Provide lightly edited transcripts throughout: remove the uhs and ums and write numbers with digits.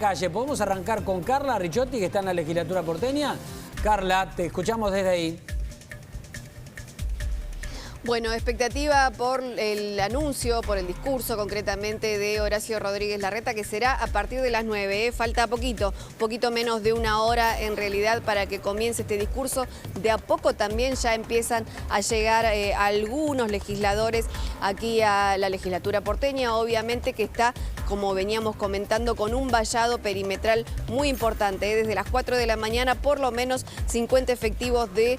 Calle. ¿Podemos arrancar con Carla Ricciotti, que está en la legislatura porteña? Carla, te escuchamos desde ahí. Bueno, expectativa por el anuncio, por el discurso concretamente de Horacio Rodríguez Larreta, que será a partir de las 9. Falta poquito menos de una hora en realidad para que comience este discurso. De a poco también ya empiezan a llegar algunos legisladores aquí a la legislatura porteña, obviamente que está, como veníamos comentando, con un vallado perimetral muy importante. Desde las 4 de la mañana, por lo menos 50 efectivos de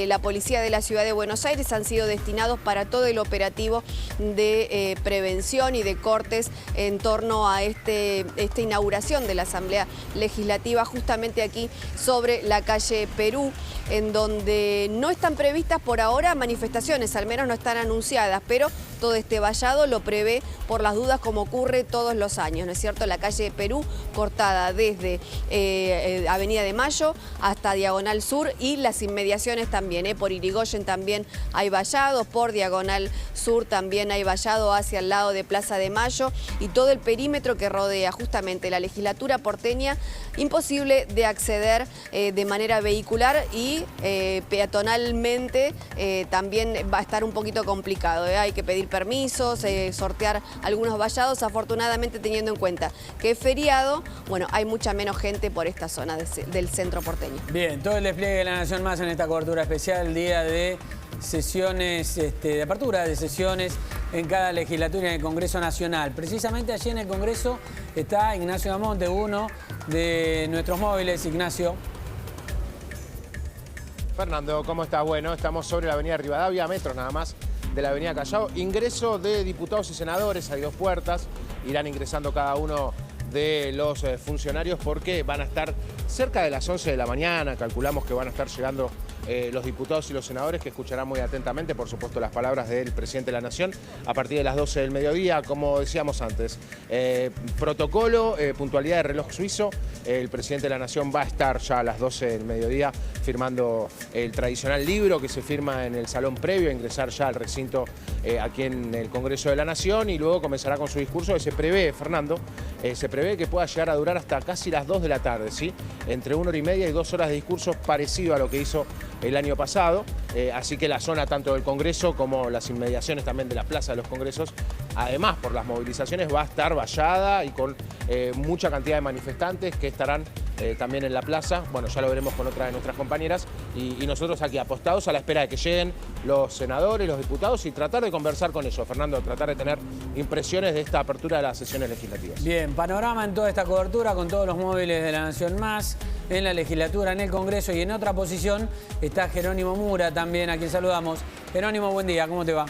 la Policía de la Ciudad de Buenos Aires han sido destinados para todo el operativo de prevención y de cortes en torno a esta inauguración de la Asamblea Legislativa, justamente aquí sobre la calle Perú, en donde no están previstas por ahora manifestaciones, al menos no están anunciadas, pero todo este vallado lo prevé por las dudas, como ocurre todos los años, ¿no es cierto? La calle Perú cortada desde Avenida de Mayo hasta Diagonal Sur y las inmediaciones también, por Irigoyen también hay vallados, por Diagonal Sur también hay vallado hacia el lado de Plaza de Mayo, y todo el perímetro que rodea justamente la legislatura porteña, imposible de acceder de manera vehicular, y peatonalmente también va a estar un poquito complicado, hay que pedir permisos, sortear algunos vallados. Afortunadamente, teniendo en cuenta que es feriado, bueno, hay mucha menos gente por esta zona del centro porteño. Bien, todo el despliegue de La Nación Más en esta cobertura especial, día de sesiones, de apertura de sesiones en cada legislatura en el Congreso Nacional. Precisamente allí en el Congreso está Ignacio Damonte, uno de nuestros móviles. Ignacio. Fernando, ¿cómo estás? Bueno, estamos sobre la avenida Rivadavia, metros nada más de la avenida Callao. Ingreso de diputados y senadores, hay dos puertas, irán ingresando cada uno de los funcionarios porque van a estar cerca de las 11 de la mañana, calculamos que van a estar llegando los diputados y los senadores, que escucharán muy atentamente, por supuesto, las palabras del presidente de la Nación a partir de las 12 del mediodía, como decíamos antes. Protocolo, puntualidad de reloj suizo, el presidente de la Nación va a estar ya a las 12 del mediodía firmando el tradicional libro que se firma en el salón previo a ingresar ya al recinto aquí en el Congreso de la Nación, y luego comenzará con su discurso que se prevé, Fernando, se prevé que pueda llegar a durar hasta casi las 2 de la tarde, ¿sí? Entre 1 hora y media y 2 horas de discurso, parecido a lo que hizo el año pasado, así que la zona tanto del Congreso como las inmediaciones también de la Plaza de los Congresos, además por las movilizaciones, va a estar vallada y con mucha cantidad de manifestantes que estarán también en la plaza. Bueno, ya lo veremos con otra de nuestras compañeras, y nosotros aquí apostados a la espera de que lleguen los senadores, los diputados, y tratar de conversar con ellos, Fernando, tratar de tener impresiones de esta apertura de las sesiones legislativas. Bien, panorama en toda esta cobertura con todos los móviles de La Nación Más, en la legislatura, en el Congreso, y en otra posición está Jerónimo Mura también, a quien saludamos. Jerónimo, buen día, ¿cómo te va?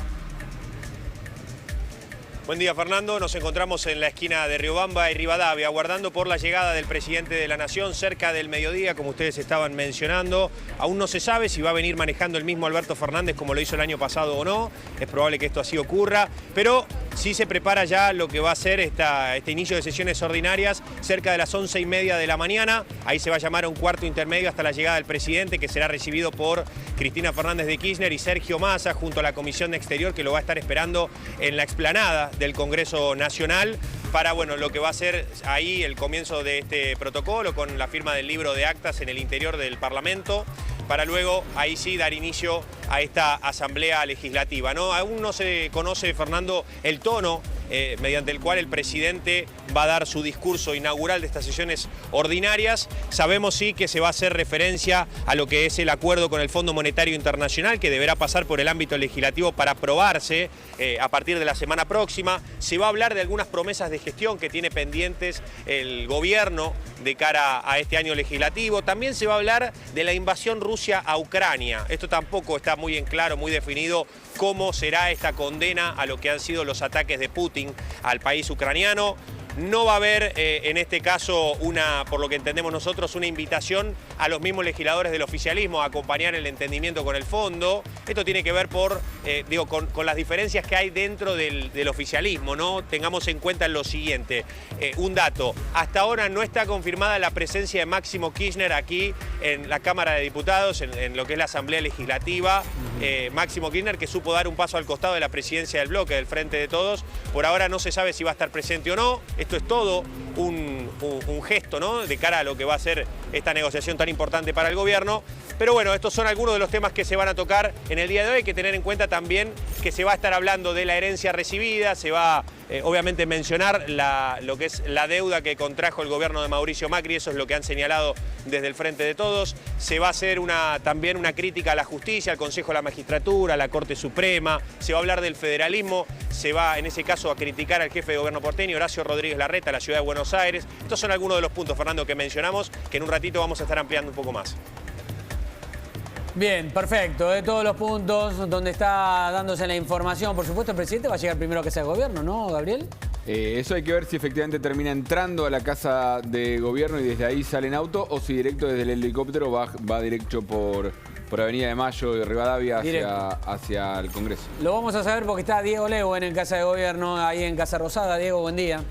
Buen día, Fernando. Nos encontramos en la esquina de Riobamba y Rivadavia, aguardando por la llegada del presidente de la Nación cerca del mediodía, como ustedes estaban mencionando. Aún no se sabe si va a venir manejando el mismo Alberto Fernández como lo hizo el año pasado o no. Es probable que esto así ocurra, pero sí se prepara ya lo que va a ser este inicio de sesiones ordinarias cerca de las 11:30 de la mañana. Ahí se va a llamar a un cuarto intermedio hasta la llegada del presidente, que será recibido por Cristina Fernández de Kirchner y Sergio Massa, junto a la Comisión de Exterior, que lo va a estar esperando en la explanada del Congreso Nacional para, bueno, lo que va a ser ahí el comienzo de este protocolo con la firma del libro de actas en el interior del Parlamento, para luego ahí sí dar inicio a esta Asamblea Legislativa, ¿no? Aún no se conoce, Fernando, el tono mediante el cual el presidente va a dar su discurso inaugural de estas sesiones ordinarias. Sabemos sí que se va a hacer referencia a lo que es el acuerdo con el Fondo Monetario Internacional, que deberá pasar por el ámbito legislativo para aprobarse a partir de la semana próxima. Se va a hablar de algunas promesas de gestión que tiene pendientes el gobierno de cara a este año legislativo. También se va a hablar de la invasión Rusia a Ucrania. Esto tampoco está muy en claro, muy definido cómo será esta condena a lo que han sido los ataques de Putin al país ucraniano. No va a haber en este caso por lo que entendemos nosotros, una invitación a los mismos legisladores del oficialismo a acompañar el entendimiento con el fondo. Esto tiene que ver con las diferencias que hay dentro del oficialismo, ¿no? Tengamos en cuenta lo siguiente, un dato, hasta ahora no está confirmada la presencia de Máximo Kirchner aquí en la Cámara de Diputados, en lo que es la Asamblea Legislativa. Máximo Kirchner, que supo dar un paso al costado de la presidencia del bloque, del Frente de Todos. Por ahora no se sabe si va a estar presente o no. Esto es todo un un gesto, ¿no?, de cara a lo que va a ser esta negociación tan importante para el gobierno. Pero bueno, estos son algunos de los temas que se van a tocar en el día de hoy. Hay que tener en cuenta también que se va a estar hablando de la herencia recibida, se va obviamente mencionar lo que es la deuda que contrajo el gobierno de Mauricio Macri, eso es lo que han señalado desde el Frente de Todos. Se va a hacer también una crítica a la justicia, al Consejo de la Magistratura, a la Corte Suprema, se va a hablar del federalismo, se va en ese caso a criticar al jefe de gobierno porteño, Horacio Rodríguez Larreta, la ciudad de Buenos Aires. Estos son algunos de los puntos, Fernando, que mencionamos, que en un ratito vamos a estar ampliando un poco más. Bien, perfecto. De todos los puntos donde está dándose la información, por supuesto el presidente va a llegar primero a Casa de Gobierno, ¿no, Gabriel? Eso hay que ver si efectivamente termina entrando a la Casa de Gobierno y desde ahí sale en auto o si directo desde el helicóptero va directo por Avenida de Mayo y Rivadavia hacia el Congreso. Lo vamos a saber porque está Diego Leuen en Casa de Gobierno, ahí en Casa Rosada. Diego, buen día.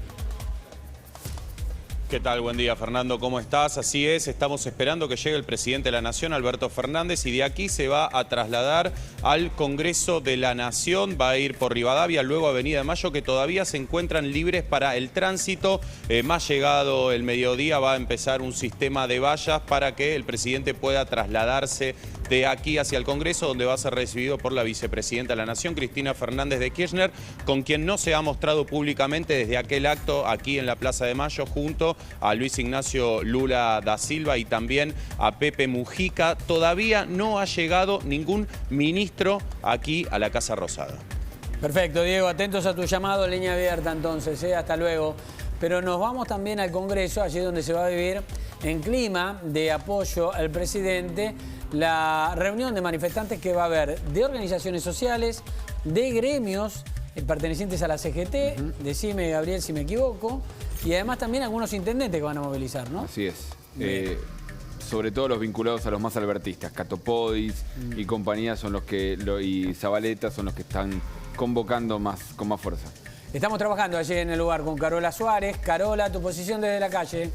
¿Qué tal? Buen día, Fernando. ¿Cómo estás? Así es, estamos esperando que llegue el presidente de la Nación, Alberto Fernández, y de aquí se va a trasladar al Congreso de la Nación. Va a ir por Rivadavia, luego Avenida de Mayo, que todavía se encuentran libres para el tránsito. Más llegado el mediodía va a empezar un sistema de vallas para que el presidente pueda trasladarse de aquí hacia el Congreso, donde va a ser recibido por la vicepresidenta de la Nación, Cristina Fernández de Kirchner, con quien no se ha mostrado públicamente desde aquel acto aquí en la Plaza de Mayo, junto a Luis Ignacio Lula da Silva y también a Pepe Mujica. Todavía no ha llegado ningún ministro aquí a la Casa Rosada. Perfecto, Diego, atentos a tu llamado, línea abierta entonces, hasta luego. Pero nos vamos también al Congreso, allí donde se va a vivir en clima de apoyo al presidente la reunión de manifestantes que va a haber de organizaciones sociales, de gremios pertenecientes a la CGT, decime, Gabriel, si me equivoco, y además también algunos intendentes que van a movilizar, ¿no? Así es. Sobre todo los vinculados a los más albertistas, Catopodis y compañía son los que, y Zabaleta son los que están convocando con más fuerza. Estamos trabajando allí en el lugar con Carola Suárez. Carola, tu posición desde la calle.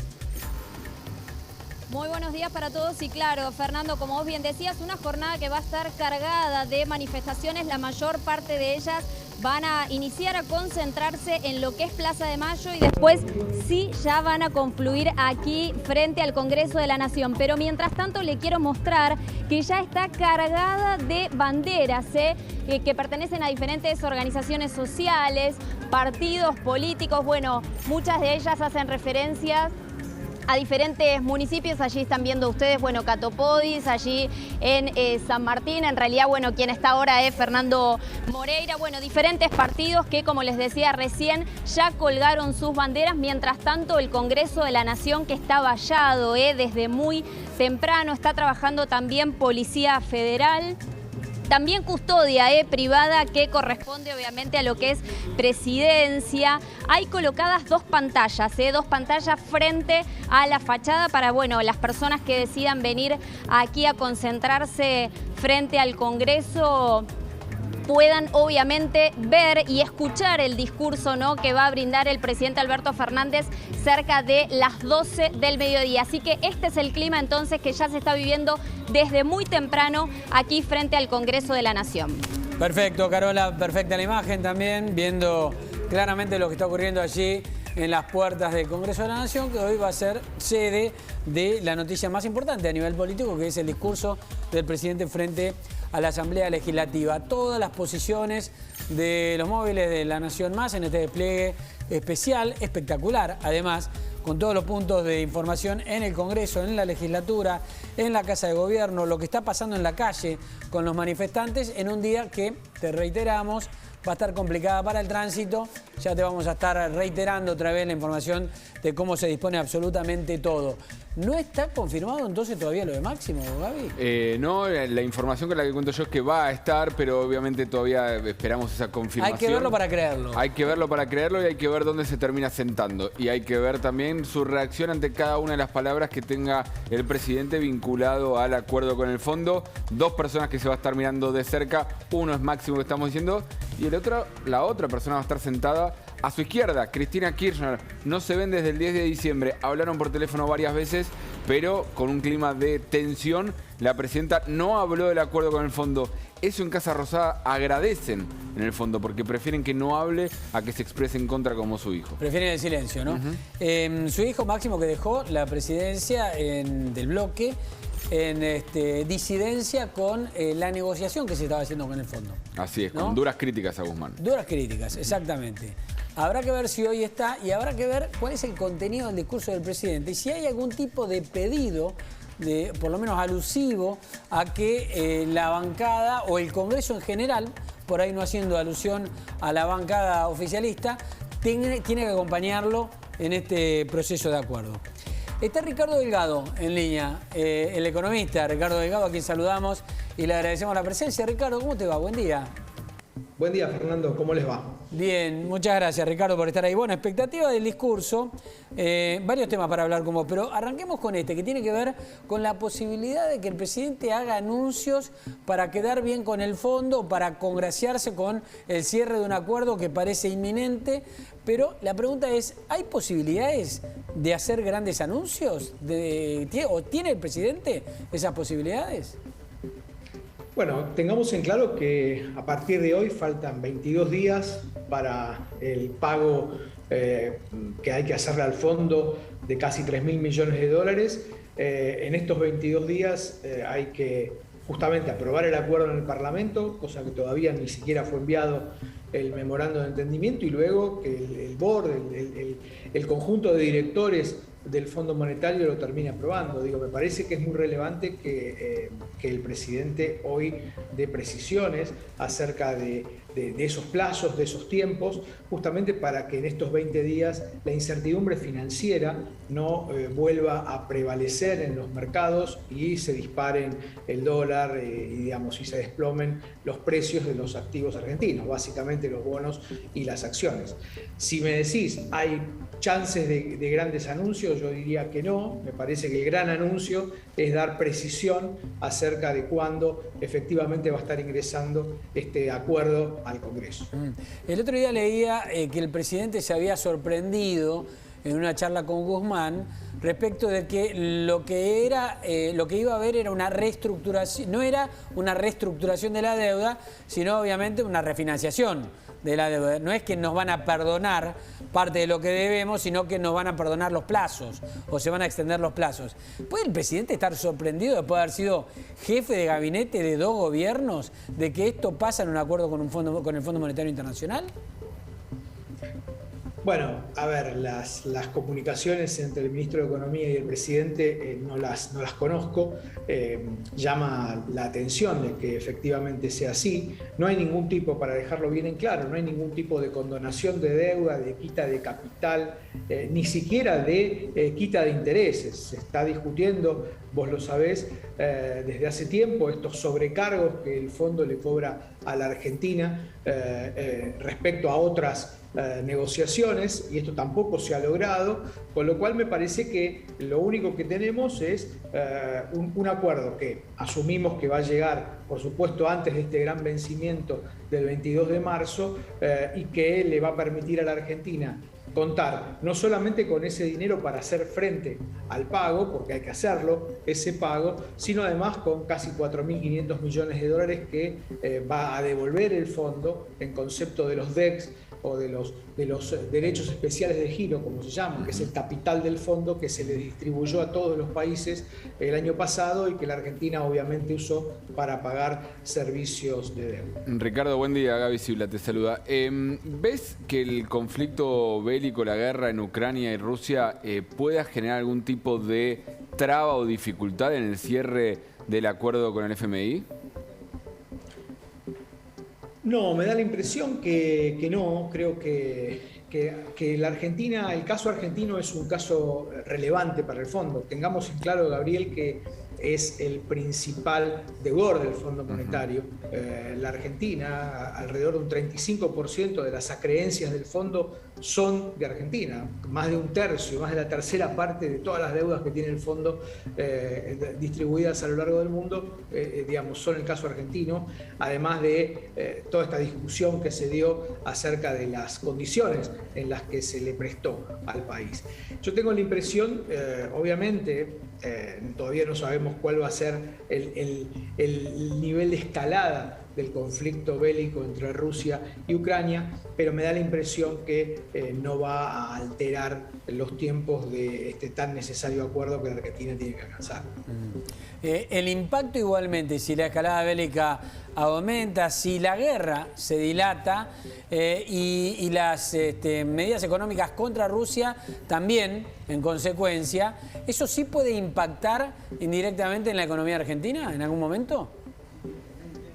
Muy buenos días para todos y claro, Fernando, como vos bien decías, una jornada que va a estar cargada de manifestaciones, la mayor parte de ellas van a iniciar a concentrarse en lo que es Plaza de Mayo y después sí ya van a confluir aquí frente al Congreso de la Nación. Pero mientras tanto le quiero mostrar que ya está cargada de banderas que pertenecen a diferentes organizaciones sociales, partidos políticos. Bueno, muchas de ellas hacen referencias a diferentes municipios. Allí están viendo ustedes, bueno, Catopodis, allí en San Martín. En realidad, bueno, quien está ahora es Fernando Moreira. Bueno, diferentes partidos que, como les decía recién, ya colgaron sus banderas. Mientras tanto, el Congreso de la Nación, que está vallado desde muy temprano, está trabajando también Policía Federal. También custodia privada que corresponde obviamente a lo que es presidencia. Hay colocadas dos pantallas frente a la fachada para, bueno, las personas que decidan venir aquí a concentrarse frente al Congreso puedan obviamente ver y escuchar el discurso, ¿no?, que va a brindar el presidente Alberto Fernández cerca de las 12 del mediodía. Así que este es el clima entonces que ya se está viviendo desde muy temprano aquí frente al Congreso de la Nación. Perfecto, Carola, perfecta la imagen también, viendo claramente lo que está ocurriendo allí en las puertas del Congreso de la Nación, que hoy va a ser sede de la noticia más importante a nivel político, que es el discurso del presidente frente a la Asamblea Legislativa. Todas las posiciones de los móviles de La Nación Más en este despliegue especial, espectacular, además, con todos los puntos de información en el Congreso, en la legislatura, en la Casa de Gobierno, lo que está pasando en la calle con los manifestantes en un día que, te reiteramos, va a estar complicada para el tránsito. Ya te vamos a estar reiterando otra vez la información de cómo se dispone absolutamente todo. ¿No está confirmado entonces todavía lo de Máximo, Gaby? No, la información con la que cuento yo es que va a estar, pero obviamente todavía esperamos esa confirmación. Hay que verlo para creerlo. Hay que verlo para creerlo y hay que ver dónde se termina sentando. Y hay que ver también su reacción ante cada una de las palabras que tenga el presidente vinculado al acuerdo con el fondo. Dos personas que se va a estar mirando de cerca. Uno es Máximo, que estamos diciendo, y la otra persona va a estar sentada a su izquierda, Cristina Kirchner. No se ven desde el 10 de diciembre. Hablaron por teléfono varias veces, pero con un clima de tensión. La presidenta no habló del acuerdo con el fondo Eso en Casa Rosada agradecen en el fondo, porque prefieren que no hable a que se exprese en contra como su hijo. Prefieren el silencio, ¿no? Su hijo Máximo, que dejó la presidencia del bloque en disidencia con la negociación que se estaba haciendo con el fondo. Así es, ¿no? con duras críticas a Guzmán. Duras críticas, exactamente. Habrá que ver si hoy está y habrá que ver cuál es el contenido del discurso del presidente y si hay algún tipo de pedido, por lo menos alusivo, a que la bancada o el Congreso en general, por ahí no haciendo alusión a la bancada oficialista, tiene que acompañarlo en este proceso de acuerdo. Está Ricardo Delgado en línea, el economista Ricardo Delgado, a quien saludamos y le agradecemos la presencia. Ricardo, ¿cómo te va? Buen día. Buen día, Fernando. ¿Cómo les va? Bien, muchas gracias, Ricardo, por estar ahí. Bueno, expectativa del discurso, varios temas para hablar como, pero arranquemos con este, que tiene que ver con la posibilidad de que el presidente haga anuncios para quedar bien con el fondo, para congraciarse con el cierre de un acuerdo que parece inminente, pero la pregunta es, ¿hay posibilidades de hacer grandes anuncios? ¿O tiene el presidente esas posibilidades? Bueno, tengamos en claro que a partir de hoy faltan 22 días para el pago que hay que hacerle al fondo de casi 3.000 millones de dólares. En estos 22 días hay que justamente aprobar el acuerdo en el Parlamento, cosa que todavía ni siquiera fue enviado el memorando de entendimiento, y luego que el board, el conjunto de directores del Fondo Monetario lo termine aprobando. Digo, me parece que es muy relevante que el presidente hoy dé precisiones acerca de esos plazos, de esos tiempos, justamente para que en estos 20 días la incertidumbre financiera no vuelva a prevalecer en los mercados y se disparen el dólar y se desplomen los precios de los activos argentinos, básicamente los bonos y las acciones. Si me decís, ¿hay chances de grandes anuncios? Yo diría que no. Me parece que el gran anuncio es dar precisión acerca de cuándo efectivamente va a estar ingresando este acuerdo al Congreso. El otro día leía que el presidente se había sorprendido en una charla con Guzmán respecto de que lo que iba a haber era una reestructuración, no era una reestructuración de la deuda, sino obviamente una refinanciación de la deuda. No es que nos van a perdonar parte de lo que debemos, sino que nos van a perdonar los plazos o se van a extender los plazos. ¿Puede el presidente estar sorprendido después de haber sido jefe de gabinete de 2 gobiernos de que esto pasa en un acuerdo con el Fondo Monetario Internacional? Bueno, a ver, las comunicaciones entre el ministro de Economía y el presidente no las conozco. Llama la atención de que efectivamente sea así. No hay ningún tipo, para dejarlo bien en claro, no hay ningún tipo de condonación de deuda, de quita de capital, ni siquiera de quita de intereses. Se está discutiendo, vos lo sabés, desde hace tiempo, estos sobrecargos que el fondo le cobra a la Argentina respecto a otras negociaciones, y esto tampoco se ha logrado, con lo cual me parece que lo único que tenemos es un acuerdo que asumimos que va a llegar, por supuesto, antes de este gran vencimiento del 22 de marzo y que le va a permitir a la Argentina contar no solamente con ese dinero para hacer frente al pago, porque hay que hacerlo, ese pago, sino además con casi 4.500 millones de dólares que va a devolver el fondo en concepto de los DEX o de los derechos especiales de giro, como se llaman, que es el capital del fondo que se le distribuyó a todos los países el año pasado y que la Argentina obviamente usó para pagar servicios de deuda. Ricardo, buen día. Gaby Sibla te saluda. ¿Ves que el conflicto bélico, la guerra en Ucrania y Rusia pueda generar algún tipo de traba o dificultad en el cierre del acuerdo con el FMI? No, me da la impresión que no. Creo que la Argentina, el caso argentino es un caso relevante para el fondo. Tengamos en claro, Gabriel, que es el principal deudor del Fondo Monetario. La Argentina, alrededor de un 35% de las acreencias del fondo son de Argentina. Más de un tercio, más de la tercera parte de todas las deudas que tiene el fondo distribuidas a lo largo del mundo, son el caso argentino, además de toda esta discusión que se dio acerca de las condiciones en las que se le prestó al país. Yo tengo la impresión, obviamente, todavía no sabemos cuál va a ser el nivel de escalada del conflicto bélico entre Rusia y Ucrania, pero me da la impresión que no va a alterar los tiempos de este tan necesario acuerdo que la Argentina tiene que alcanzar. El impacto igualmente, si la escalada bélica aumenta, si la guerra se dilata y las medidas económicas contra Rusia también, en consecuencia, ¿eso sí puede impactar indirectamente en la economía argentina en algún momento?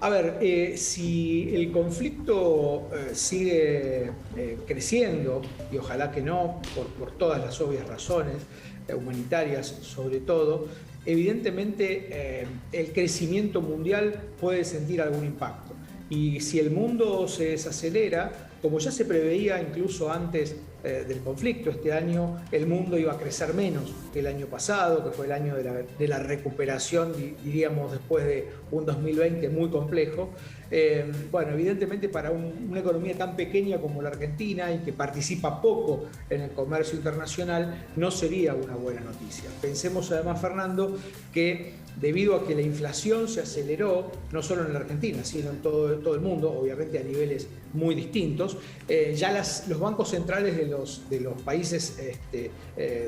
A ver, si el conflicto sigue creciendo, y ojalá que no, por todas las obvias razones, humanitarias sobre todo, evidentemente el crecimiento mundial puede sentir algún impacto. Y si el mundo se desacelera, como ya se preveía incluso antes del conflicto, este año el mundo iba a crecer menos que el año pasado, que fue el año de la recuperación, diríamos, después de un 2020 muy complejo. Bueno, evidentemente para una economía tan pequeña como la Argentina y que participa poco en el comercio internacional, no sería una buena noticia. Pensemos además, Fernando, que debido a que la inflación se aceleró, no solo en la Argentina, sino en todo el mundo, obviamente a niveles muy distintos, ya los bancos centrales de los países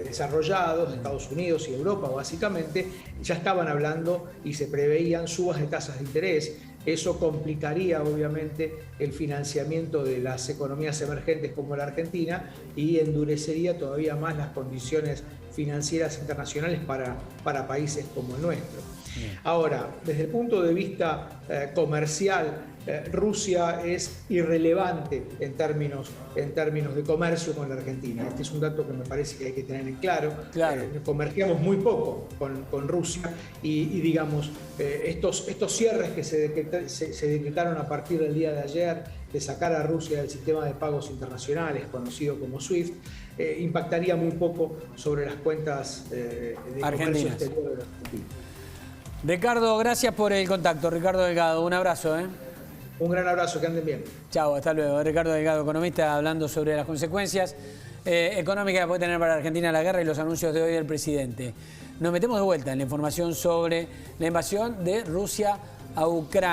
desarrollados, Estados Unidos y Europa básicamente, ya estaban hablando y se preveían subas de tasas de interés. Eso complicaría obviamente el financiamiento de las economías emergentes como la Argentina y endurecería todavía más las condiciones financieras internacionales para países como el nuestro. Ahora, desde el punto de vista comercial, Rusia es irrelevante en términos de comercio con la Argentina. Este es un dato que me parece que hay que tener en claro. Comerciamos muy poco con Rusia y digamos, estos cierres que se decretaron a partir del día de ayer de sacar a Rusia del sistema de pagos internacionales, conocido como SWIFT, impactaría muy poco sobre las cuentas de comercio exterior de la Argentina. Ricardo, gracias por el contacto. Ricardo Delgado, un abrazo. Un gran abrazo, que anden bien. Chao, hasta luego. Ricardo Delgado, economista, hablando sobre las consecuencias económicas que puede tener para Argentina la guerra y los anuncios de hoy del presidente. Nos metemos de vuelta en la información sobre la invasión de Rusia a Ucrania.